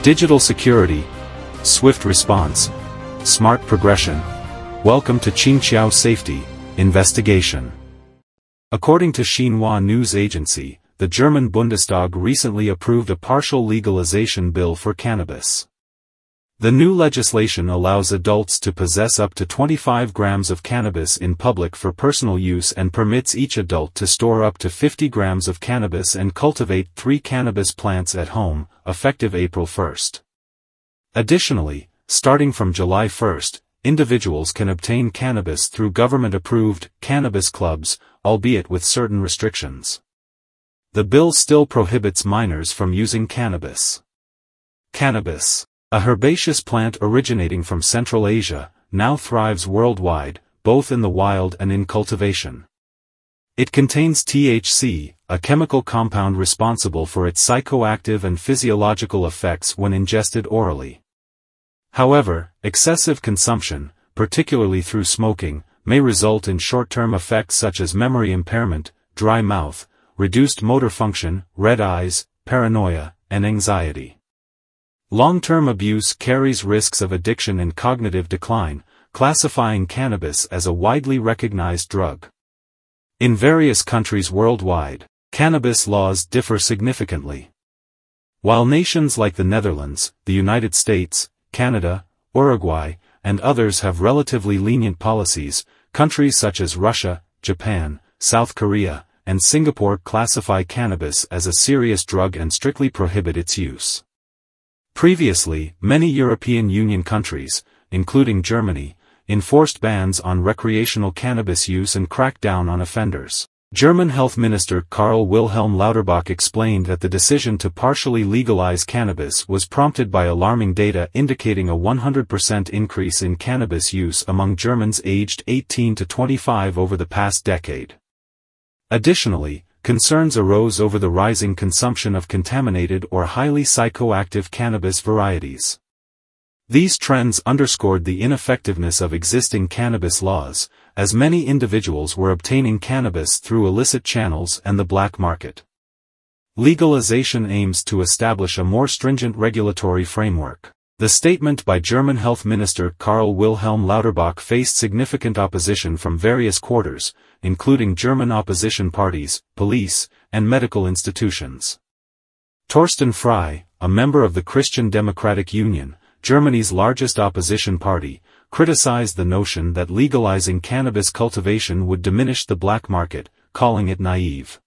Digital security, swift response, smart progression. Welcome to Qingqiao Safety Investigation. According to Xinhua news agency, the German Bundestag recently approved a partial legalization bill for cannabis. The new legislation allows adults to possess up to 25 grams of cannabis in public for personal use and permits each adult to store up to 50 grams of cannabis and cultivate 3 cannabis plants at home, effective April 1. Additionally, starting from July 1, individuals can obtain cannabis through government-approved cannabis clubs, albeit with certain restrictions. The bill still prohibits minors from using cannabis. Cannabis, a herbaceous plant originating from Central Asia, now thrives worldwide, both in the wild and in cultivation. It contains THC, a chemical compound responsible for its psychoactive and physiological effects when ingested orally. However, excessive consumption, particularly through smoking, may result in short-term effects such as memory impairment, dry mouth, reduced motor function, red eyes, paranoia, and anxiety. Long-term abuse carries risks of addiction and cognitive decline, classifying cannabis as a widely recognized drug. In various countries worldwide, cannabis laws differ significantly. While nations like the Netherlands, the United States, Canada, Uruguay, and others have relatively lenient policies, countries such as Russia, Japan, South Korea, and Singapore classify cannabis as a serious drug and strictly prohibit its use. Previously, many European Union countries, including Germany, enforced bans on recreational cannabis use and cracked down on offenders. German Health Minister Karl Wilhelm Lauterbach explained that the decision to partially legalize cannabis was prompted by alarming data indicating a 100% increase in cannabis use among Germans aged 18 to 25 over the past decade. Additionally, concerns arose over the rising consumption of contaminated or highly psychoactive cannabis varieties. These trends underscored the ineffectiveness of existing cannabis laws, as many individuals were obtaining cannabis through illicit channels and the black market. Legalization aims to establish a more stringent regulatory framework. The statement by German Health Minister Karl Wilhelm Lauterbach faced significant opposition from various quarters, including German opposition parties, police, and medical institutions. Torsten Frey, a member of the Christian Democratic Union, Germany's largest opposition party, criticized the notion that legalizing cannabis cultivation would diminish the black market, calling it naive.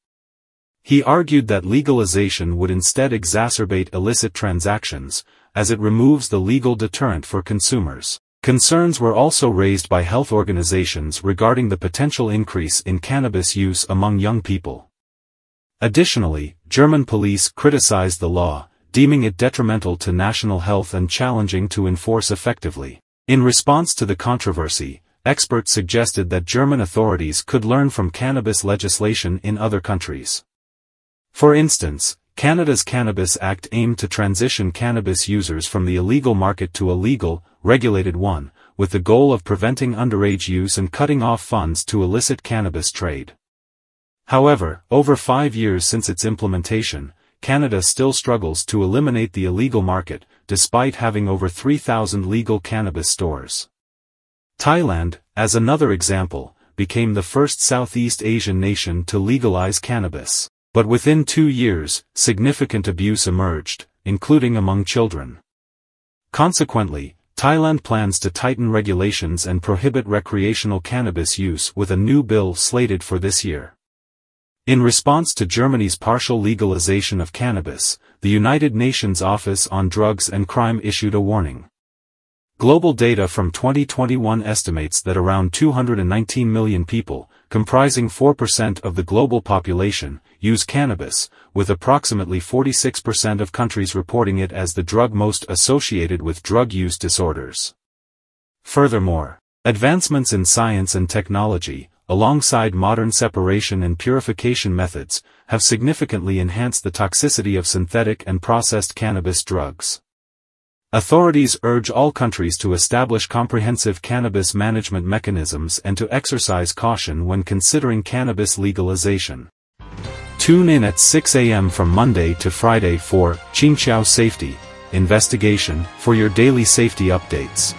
He argued that legalization would instead exacerbate illicit transactions, as it removes the legal deterrent for consumers. Concerns were also raised by health organizations regarding the potential increase in cannabis use among young people. Additionally, German police criticized the law, deeming it detrimental to national health and challenging to enforce effectively. In response to the controversy, experts suggested that German authorities could learn from cannabis legislation in other countries. For instance, Canada's Cannabis Act aimed to transition cannabis users from the illegal market to a legal, regulated one, with the goal of preventing underage use and cutting off funds to illicit cannabis trade. However, over 5 years since its implementation, Canada still struggles to eliminate the illegal market, despite having over 3,000 legal cannabis stores. Thailand, as another example, became the first Southeast Asian nation to legalize cannabis. But within 2 years, significant abuse emerged, including among children. Consequently, Thailand plans to tighten regulations and prohibit recreational cannabis use with a new bill slated for this year. In response to Germany's partial legalization of cannabis, the United Nations Office on Drugs and Crime issued a warning. Global data from 2021 estimates that around 219 million people, comprising 4% of the global population, use cannabis, with approximately 46% of countries reporting it as the drug most associated with drug use disorders. Furthermore, advancements in science and technology, alongside modern separation and purification methods, have significantly enhanced the toxicity of synthetic and processed cannabis drugs. Authorities urge all countries to establish comprehensive cannabis management mechanisms and to exercise caution when considering cannabis legalization. Tune in at 6 a.m. from Monday to Friday for Qingqiao Safety Investigation for your daily safety updates.